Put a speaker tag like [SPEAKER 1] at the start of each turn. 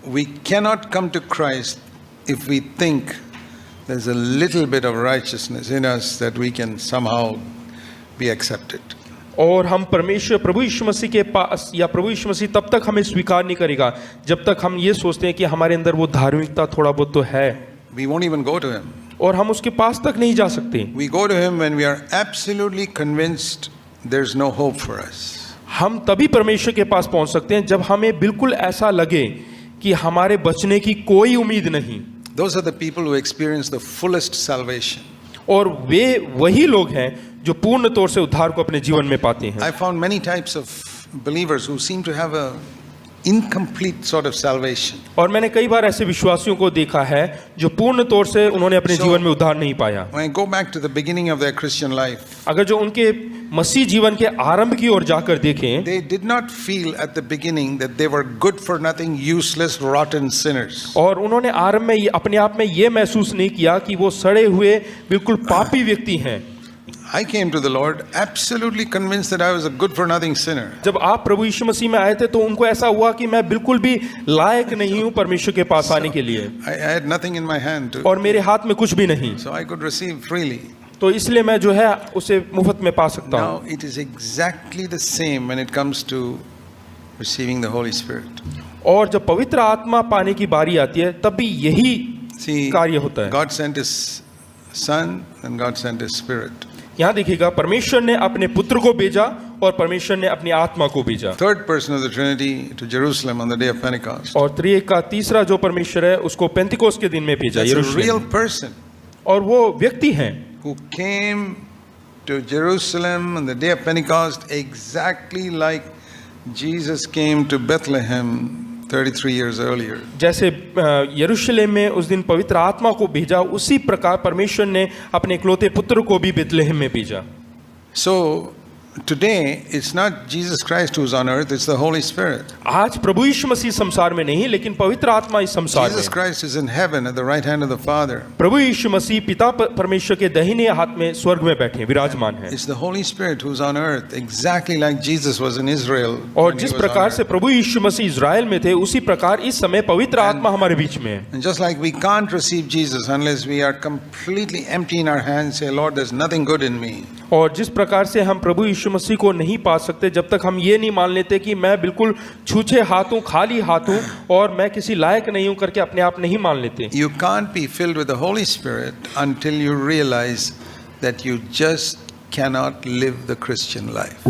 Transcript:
[SPEAKER 1] we cannot come to Christ if we think there's a little bit of righteousness in us that we can somehow be accepted.
[SPEAKER 2] और हम परमेश्वर प्रभु यीशु मसीह के पास या प्रभु यीशु मसीह तब तक हमें स्वीकार नहीं करेगा जब तक हम ये सोचते हैं कि हमारे अंदर वो धार्मिकता थोड़ा बहुत तो है.
[SPEAKER 1] We won't even go to him.
[SPEAKER 2] और हम उसके पास तक नहीं जा सकते.
[SPEAKER 1] We go to him when we are absolutely convinced there's no hope for us.
[SPEAKER 2] हम तभी परमेश्वर के पास पहुंच सकते हैं जब हमें बिल्कुल ऐसा लगे कि हमारे बचने की कोई उम्मीद नहीं.
[SPEAKER 1] Those are the people who experience the fullest salvation.
[SPEAKER 2] और वे वही लोग हैं जो पूर्ण तौर से उद्धार को अपने जीवन में पाते हैं.
[SPEAKER 1] I found many types of believers who seem to have a incomplete sort of salvation.
[SPEAKER 2] और मैंने कई बार ऐसे विश्वासियों को देखा है जो पूर्ण तौर से उन्होंने अपने जीवन में उद्धार नहीं पाया.
[SPEAKER 1] When I go back to the beginning of their Christian life,
[SPEAKER 2] अगर जो उनके मसीह जीवन के आरंभ की ओर जाकर देखें,
[SPEAKER 1] they did not feel at the beginning that they were good for nothing, useless, rotten sinners.
[SPEAKER 2] और उन्होंने आरंभ में अपने आप में ये महसूस नहीं किया कि वो सड़े हुए बिल्कुल पापी व्यक्ति हैं.
[SPEAKER 1] I came to the Lord absolutely convinced that I was a good for nothing sinner.
[SPEAKER 2] जब आप प्रभु यीशु मसीह में आए थे तो उनको ऐसा हुआ कि मैं बिल्कुल भी लायक नहीं हूँ परमेश्वर के पास आने के लिए.
[SPEAKER 1] I had nothing in my hand to,
[SPEAKER 2] और मेरे हाथ में कुछ भी नहीं,
[SPEAKER 1] so I could receive freely.
[SPEAKER 2] तो इसलिए मैं जो है उसे मुफ्त में पा सकता हूँ.
[SPEAKER 1] Now it is exactly the same when it comes to receiving the Holy Spirit.
[SPEAKER 2] और जब पवित्र आत्मा पाने की बारी आती है तब भी यही कार्य होता है.
[SPEAKER 1] God sent His Son and God sent His Spirit.
[SPEAKER 2] यहाँ देखिएगा परमेश्वर ने अपने पुत्र को भेजा और परमेश्वर ने अपनी आत्मा को भेजा.
[SPEAKER 1] Third person of the Trinity to Jerusalem on the day of Pentecost.
[SPEAKER 2] और त्रिएक का तीसरा जो परमेश्वर है उसको पेंतिकोस्त के दिन में भेजा.
[SPEAKER 1] That's a real person.
[SPEAKER 2] और वो व्यक्ति हैं
[SPEAKER 1] who came to Jerusalem on the day of Pentecost exactly like Jesus came to Bethlehem 33 years earlier.
[SPEAKER 2] जैसे यरूशलेम में उस दिन पवित्र आत्मा को भेजा उसी प्रकार परमेश्वर ने अपने इकलौते पुत्र को भी बेथलेहम में भेजा.
[SPEAKER 1] So today it's not Jesus Christ who's on earth, it's the Holy Spirit.
[SPEAKER 2] आज प्रभु यीशु मसीह संसार में नहीं लेकिन पवित्र आत्मा इस संसार में.
[SPEAKER 1] Jesus Christ is in heaven at the right hand of the Father.
[SPEAKER 2] प्रभु यीशु मसीह पिता परमेश्वर के दाहिने हाथ में स्वर्ग में बैठे विराजमान हैं.
[SPEAKER 1] It's the Holy Spirit who's on earth exactly like Jesus was in Israel.
[SPEAKER 2] और जिस प्रकार से प्रभु यीशु मसीह इज़राइल में थे उसी प्रकार इस समय पवित्र आत्मा हमारे बीच में है.
[SPEAKER 1] And just like we can't receive Jesus unless we are completely empty in our hands, say Lord there's nothing good in me.
[SPEAKER 2] और जिस प्रकार से हम प्रभु यीशु मसीह को नहीं पा सकते जब तक हम ये नहीं मान लेते कि मैं बिल्कुल छूछे हाथ हूँ, खाली हाथ हूँ और मैं किसी लायक नहीं हूँ करके अपने आप नहीं मान लेते.
[SPEAKER 1] You can't be filled with the Holy Spirit until you realize that you just cannot live the Christian life.